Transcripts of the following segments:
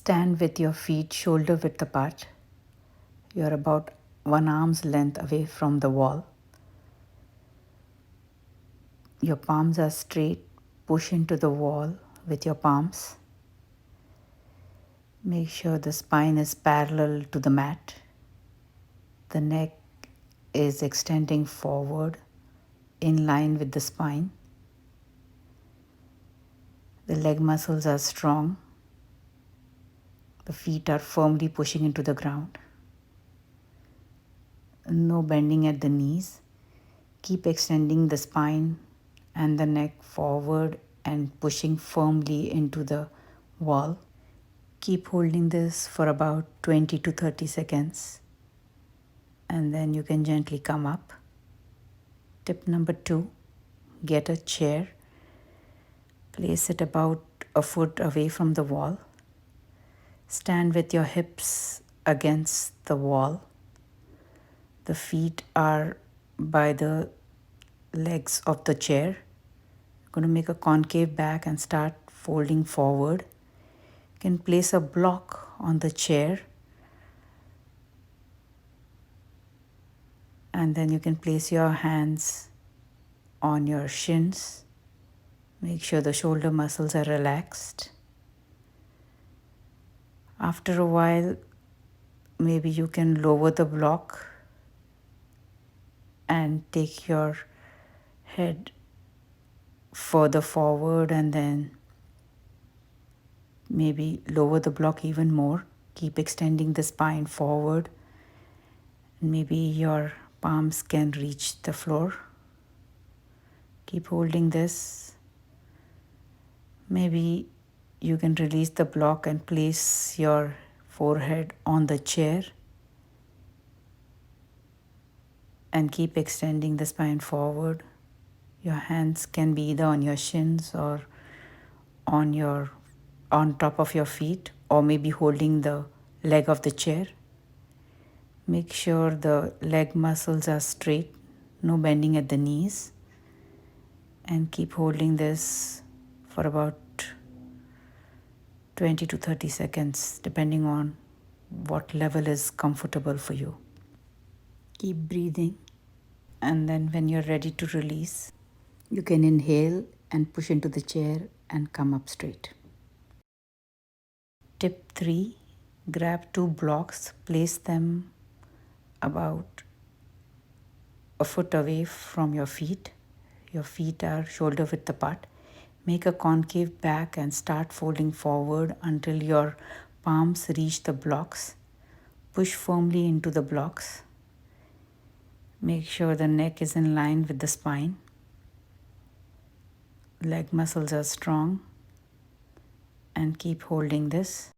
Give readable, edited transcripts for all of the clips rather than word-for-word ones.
Stand with your feet shoulder width apart. You're about 1 arm's length away from the wall. Your palms are straight. Push into the wall with your palms. Make sure the spine is parallel to the mat. The neck is extending forward in line with the spine. The leg muscles are strong. The feet are firmly pushing into the ground. No bending at the knees. Keep extending the spine and the neck forward and pushing firmly into the wall. Keep holding this for about 20 to 30 seconds and then you can gently come up. Tip number 2, get a chair. Place it about a foot away from the wall. Stand with your hips against the wall. The feet are by the legs of the chair. You're going to make a concave back and start folding forward. You can place a block on the chair and then you can place your hands on your shins. Make sure the shoulder muscles are relaxed. After a while, maybe you can lower the block and take your head further forward and then maybe lower the block even more. Keep extending the spine forward. Maybe your palms can reach the floor. Keep holding this. Maybe you can release the block and place your forehead on the chair and keep extending the spine forward. Your hands can be either on your shins or on top of your feet, or maybe holding the leg of the chair. Make sure the leg muscles are straight, no bending at the knees, and keep holding this for about 20 to 30 seconds, depending on what level is comfortable for you. Keep breathing, and then when you're ready to release, you can inhale and push into the chair and come up straight. Tip 3, grab 2 blocks, place them about a foot away from your feet. Your feet are shoulder width apart. Make a concave back and start folding forward until your palms reach the blocks. Push firmly into the blocks. Make sure the neck is in line with the spine. Leg muscles are strong. And keep holding this.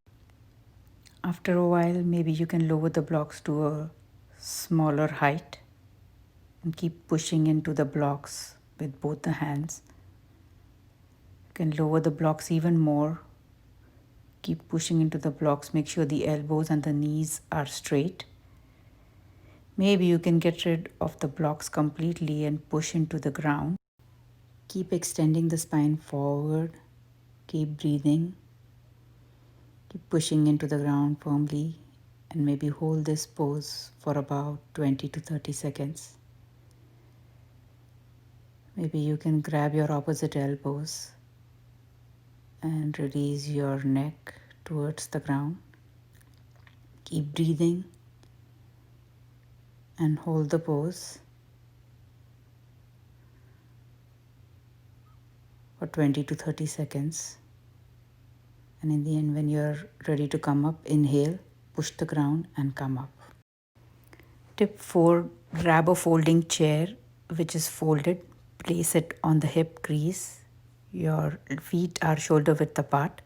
After a while, maybe you can lower the blocks to a smaller height and keep pushing into the blocks with both the hands. You can lower the blocks even more. Keep pushing into the blocks. Make sure the elbows and the knees are straight. Maybe you can get rid of the blocks completely and push into the ground. Keep extending the spine forward. Keep breathing. Keep pushing into the ground firmly and maybe hold this pose for about 20 to 30 seconds. Maybe you can grab your opposite elbows and release your neck towards the ground. Keep breathing and hold the pose for 20 to 30 seconds. And in the end, when you're ready to come up, inhale, push the ground and come up. Tip 4, grab a folding chair which is folded. Place it on the hip crease. Your feet are shoulder width apart.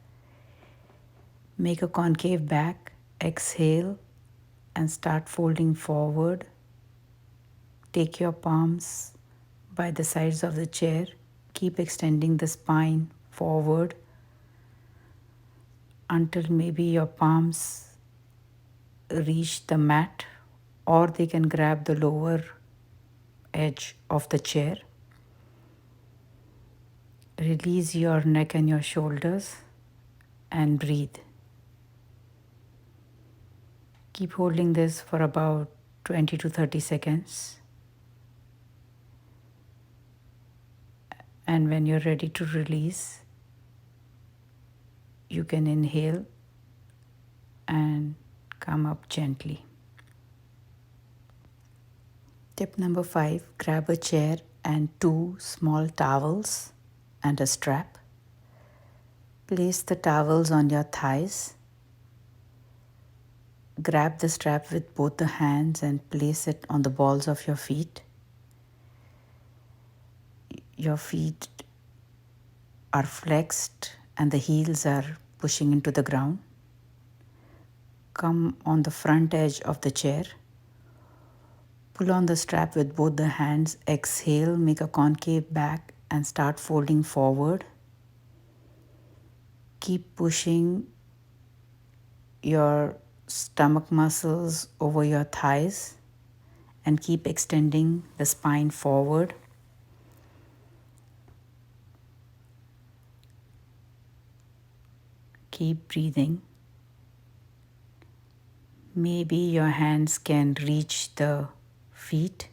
Make a concave back. Exhale and start folding forward. Take your palms by the sides of the chair. Keep extending the spine forward until maybe your palms reach the mat, or they can grab the lower edge of the chair. Release your neck and your shoulders and breathe. Keep holding this for about 20 to 30 seconds. And when you're ready to release, you can inhale and come up gently. Tip number 5, grab a chair and 2 small towels and a strap. Place the towels on your thighs. Grab the strap with both the hands and place it on the balls of your feet. Your feet are flexed and the heels are pushing into the ground. Come on the front edge of the chair. Pull on the strap with both the hands. Exhale, make a concave back and start folding forward. Keep pushing your stomach muscles over your thighs and keep extending the spine forward. Keep breathing. Maybe your hands can reach the feet.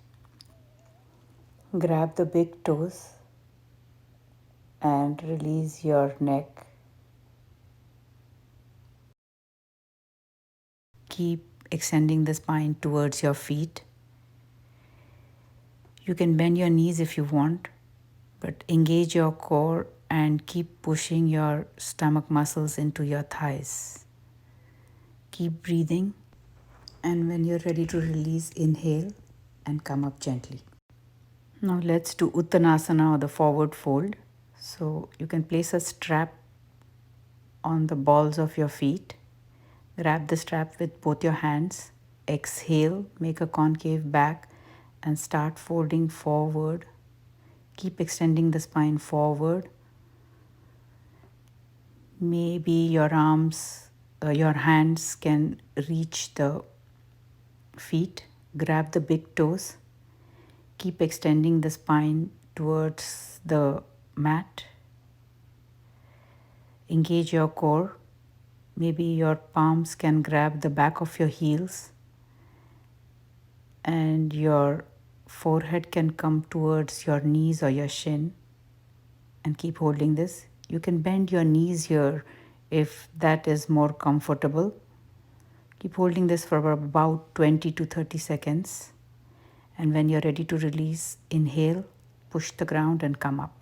Grab the big toes and release your neck. Keep extending the spine towards your feet. You can bend your knees if you want, but engage your core and keep pushing your stomach muscles into your thighs. Keep breathing, and when you're ready to release, inhale and come up gently. Now let's do Uttanasana, or the forward fold. So you can place a strap on the balls of your feet. Grab the strap with both your hands. Exhale, make a concave back and start folding forward. Keep extending the spine forward. Maybe your hands can reach the feet. Grab the big toes. Keep extending the spine towards the mat. Engage your core. Maybe your palms can grab the back of your heels and your forehead can come towards your knees or your shin, and keep holding this. You can bend your knees here if that is more comfortable. Keep holding this for about 20 to 30 seconds. And when you're ready to release, inhale, push the ground and come up.